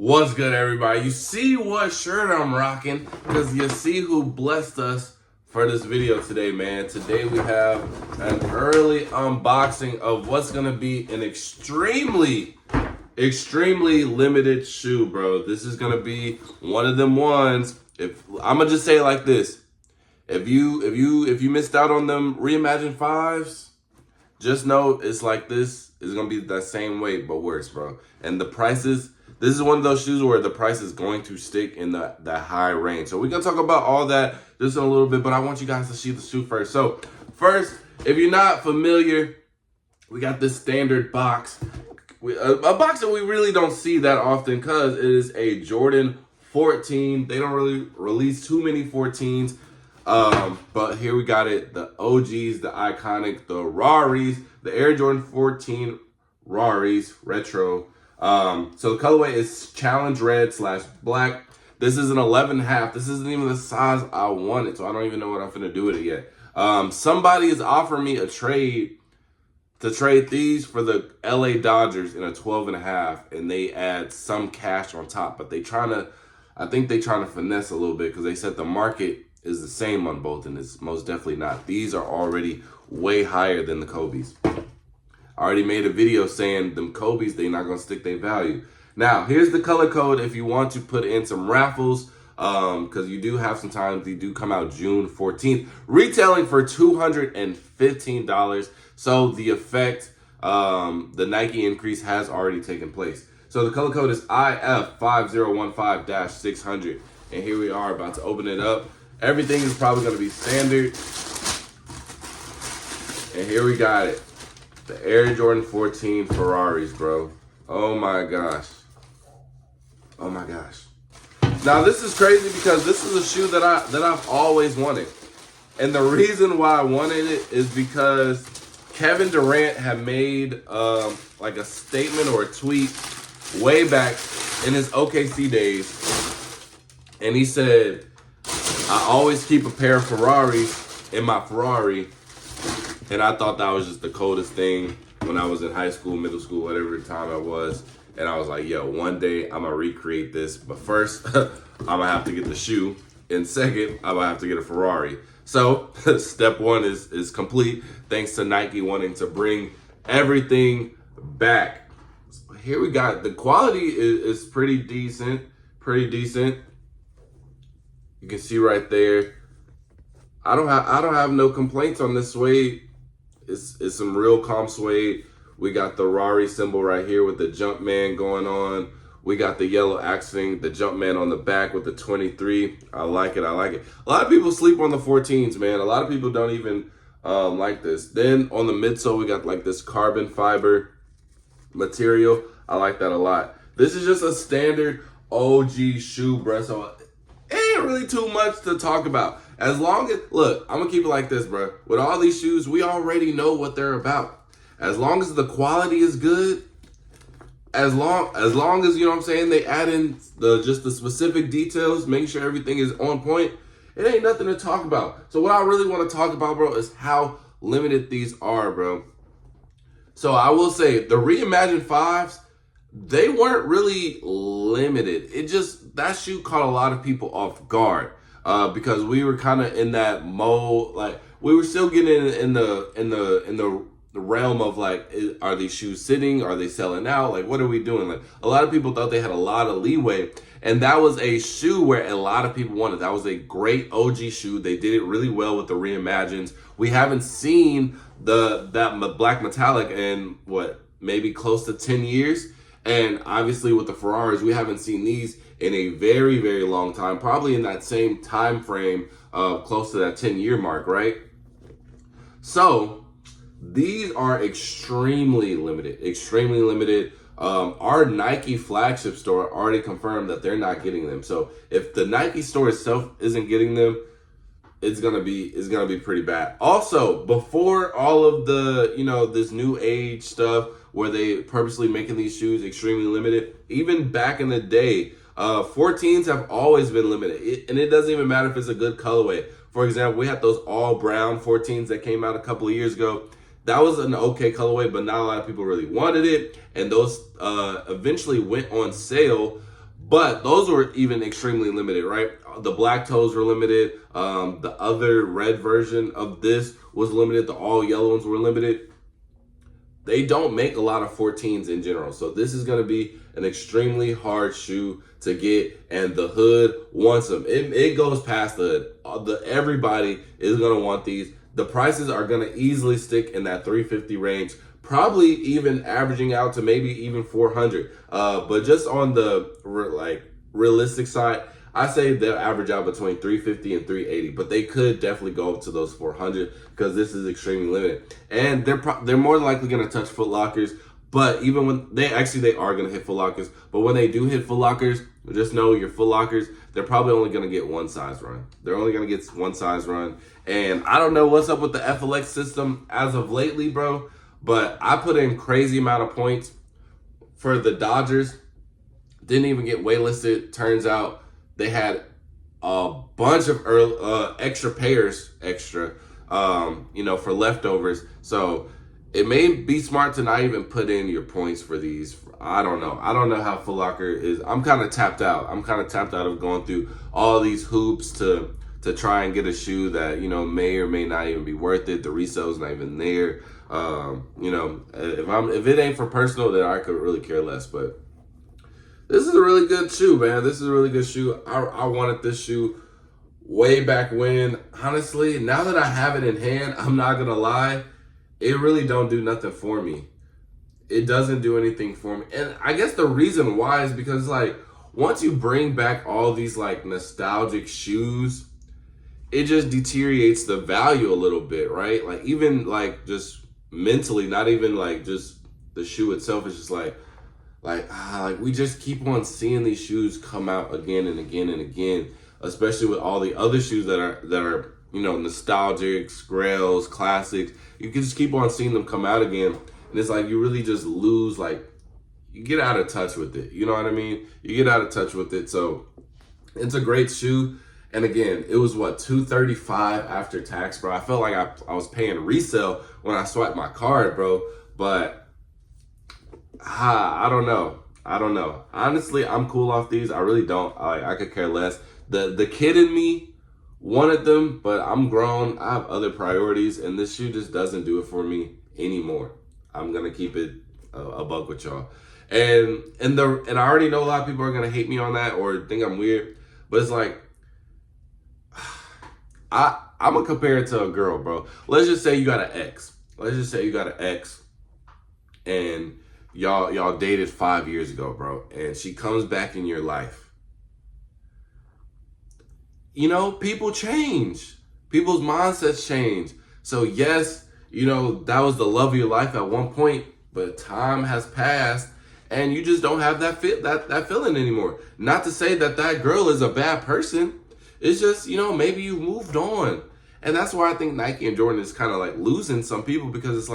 What's good, everybody? You see what shirt I'm rocking because you see who blessed us for this video today, man. Today we have an early unboxing of what's gonna be an extremely limited shoe, bro. This is gonna be one of them ones. If I'm gonna just say it like this, if you missed out on them Reimagined 5s, just know it's like this. It's gonna be that same weight but worse, bro. And the prices. This is one of those shoes where the price is going to stick in that high range. So we're going to talk about all that just in a little bit, but I want you guys to see the shoe first. So first, if you're not familiar, we got this standard box. A box that we really don't see that often because it is a Jordan 14. They don't really release too many 14s. But here we got it. The OGs, the iconic, the Raris, the Air Jordan 14 Raris Retro. So the colorway is challenge red / black. This is an 11.5. This isn't even the size I wanted, so I don't even know what I'm gonna do with it yet. Somebody is offering me a trade to trade these for the LA Dodgers in a 12.5, and they add some cash on top. But I think they trying to finesse a little bit because they said the market is the same on both, and it's most definitely not. These are already way higher than the Kobe's. I already made a video saying them Kobe's, they not gonna stick their value. Now, here's the color code if you want to put in some raffles, because you do have some time. They do come out June 14th, retailing for $215. So the effect, the Nike increase has already taken place. So the color code is IF5015-600. And here we are about to open it up. Everything is probably gonna be standard. And here we got it. The Air Jordan 14 Ferraris, bro. Oh my gosh. Oh my gosh. Now this is crazy because this is a shoe that I've always wanted. And the reason why I wanted it is because Kevin Durant had made like a statement or a tweet way back in his OKC days. And he said, I always keep a pair of Ferraris in my Ferrari. And I thought that was just the coldest thing when I was in high school, middle school, whatever time I was. And I was like, yo, one day I'm going to recreate this. But first, I'm going to have to get the shoe. And second, I'm going to have to get a Ferrari. So step one is complete. Thanks to Nike wanting to bring everything back. Here we got, the quality is pretty decent. Pretty decent. You can see right there. I don't have no complaints on this suede. It's some real calm suede. We got the Rari symbol right here with the Jumpman going on. We got the yellow accenting, the Jumpman on the back with the 23. I like it. I like it. A lot of people sleep on the 14s, man. A lot of people don't even like this. Then on the midsole, we got like this carbon fiber material. I like that a lot. This is just a standard OG shoe, bro. So it ain't really too much to talk about. As long as, look, I'm going to keep it like this, bro. With all these shoes, we already know what they're about. As long as the quality is good, as long as, you know what I'm saying, they add in just the specific details, making sure everything is on point, it ain't nothing to talk about. So what I really want to talk about, bro, is how limited these are, bro. So I will say, the Reimagined 5s, they weren't really limited. That shoe caught a lot of people off guard. Because we were kind of in that mode, like we were still getting in the realm of like, are these shoes sitting? Are they selling out? Like, what are we doing? Like, a lot of people thought they had a lot of leeway, and that was a shoe where a lot of people wanted. That was a great OG shoe. They did it really well with the Reimagines. We haven't seen that black metallic in maybe close to 10 years, and obviously with the Ferraris, we haven't seen these in a very, very long time, probably in that same time frame, close to that 10-year mark, right? So these are extremely limited, extremely limited. Our Nike flagship store already confirmed that they're not getting them. So if the Nike store itself isn't getting them, it's gonna be pretty bad. Also, before all of the, this new age stuff where they purposely making these shoes extremely limited, even back in the day, 14s have always been limited, and it doesn't even matter if it's a good colorway. For example, we had those all brown 14s that came out a couple of years ago. That was an okay colorway, but not a lot of people really wanted it, and those eventually went on sale But those were even extremely limited, right? The black toes were limited. The other red version of this was limited. The all yellow ones were limited. They don't make a lot of 14s in general. So this is going to be an extremely hard shoe to get, and the hood wants them. It goes past the hood. Everybody is going to want these. The prices are going to easily stick in that $350 range, probably even averaging out to maybe even $400. But just on the realistic side, I say they'll average out between $350 and $380, but they could definitely go up to those $400 because this is extremely limited. And they're more than likely going to touch Foot Lockers, but even when they are going to hit Foot Lockers, but when they do hit Foot Lockers, just know your Foot Lockers, they're probably only going to get one size run. They're only going to get one size run. And I don't know what's up with the FLX system as of lately, bro, but I put in crazy amount of points for the Dodgers. Didn't even get waitlisted. Turns out they had a bunch of extra payers, for leftovers. So it may be smart to not even put in your points for these. I don't know. I don't know how Foot Locker is. I'm kind of tapped out. I'm kind of tapped out of going through all these hoops to try and get a shoe that, may or may not even be worth it. The resale's not even there. If it ain't for personal, then I could really care less. But this is a really good shoe, man. This is a really good shoe. I wanted this shoe way back when. Honestly, now that I have it in hand, I'm not gonna lie, it really don't do nothing for me. It doesn't do anything for me. And I guess the reason why is because once you bring back all these nostalgic shoes, it just deteriorates the value a little bit, right? Even just mentally, not even just the shoe itself. It's just we just keep on seeing these shoes come out again and again and again, especially with all the other shoes that are nostalgic, grails, classics. You can just keep on seeing them come out again, and it's you really just lose, you get out of touch with it. You know what I mean? You get out of touch with it. So it's a great shoe. And again, it was $235 after tax, bro. I felt like I was paying resale when I swiped my card, bro. But I don't know. Honestly, I'm cool off these. I really don't. I could care less. The kid in me wanted them, but I'm grown. I have other priorities, and this shoe just doesn't do it for me anymore. I'm gonna keep it a buck with y'all. And I already know a lot of people are gonna hate me on that or think I'm weird, but it's I'm gonna compare it to a girl, bro. Let's just say you got an ex. And y'all dated 5 years ago, bro, and she comes back in your life. People change. People's mindsets change. So yes, that was the love of your life at one point, but time has passed and you just don't have that feeling anymore. Not to say that girl is a bad person. It's just, maybe you moved on. And that's why I think Nike and Jordan is kind of losing some people, because it's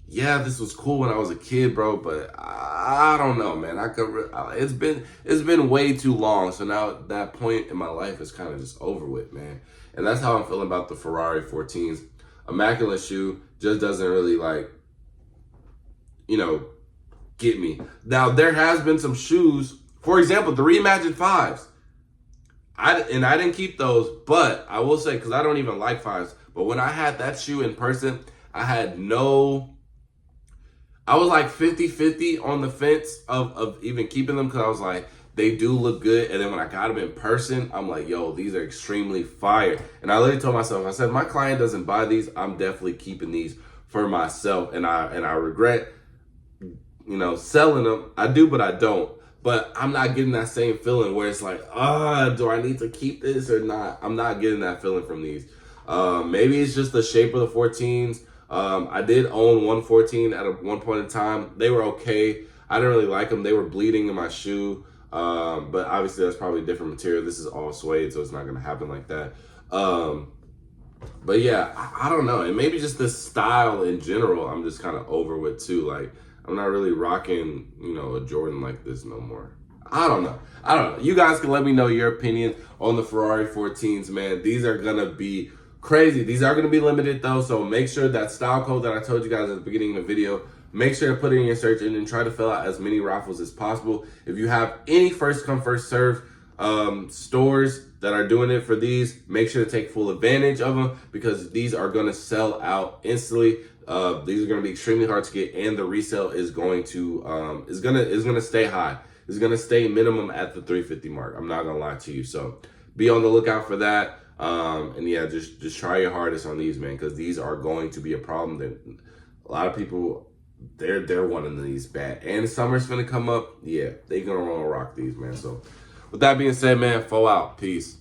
yeah, this was cool when I was a kid, bro, but I don't know, man. It's been way too long. So now that point in my life is kind of just over with, man. And that's how I'm feeling about the Ferrari 14s. Immaculate shoe, just doesn't really get me. Now there has been some shoes, for example, the Reimagined 5s. I didn't keep those, but I will say, because I don't even like 5s, but when I had that shoe in person, I was 50-50 on the fence of even keeping them, because I was they do look good. And then when I got them in person, I'm yo, these are extremely fire. And I literally told myself, I said, my client doesn't buy these, I'm definitely keeping these for myself. And I regret, selling them. I do, but I don't. But I'm not getting that same feeling where it's do I need to keep this or not? I'm not getting that feeling from these. Maybe it's just the shape of the 14s. I did own 114 at one point in time. They were okay. I didn't really like them. They were bleeding in my shoe. But obviously that's probably different material. This is all suede, so it's not going to happen like that. But yeah, I don't know. And maybe just this style in general, I'm just kind of over with too. I'm not really rocking, a Jordan like this no more. I don't know. You guys can let me know your opinion on the Ferrari 14s, man. These are going to be crazy. These are going to be limited though. So make sure that style code that I told you guys at the beginning of the video, make sure to put it in your search engine. Try to fill out as many raffles as possible. If you have any first come, first serve stores that are doing it for these, make sure to take full advantage of them, because these are going to sell out instantly. These are going to be extremely hard to get, and the resale is going to is going to stay high. It's going to stay minimum at the 350 mark. I'm not going to lie to you. So be on the lookout for that. And yeah, just try your hardest on these, man, because these are going to be a problem. That a lot of people, they're wanting these bad. And summer's gonna come up. Yeah, they gonna rock these, man. So with that being said, man, 4 out. Peace.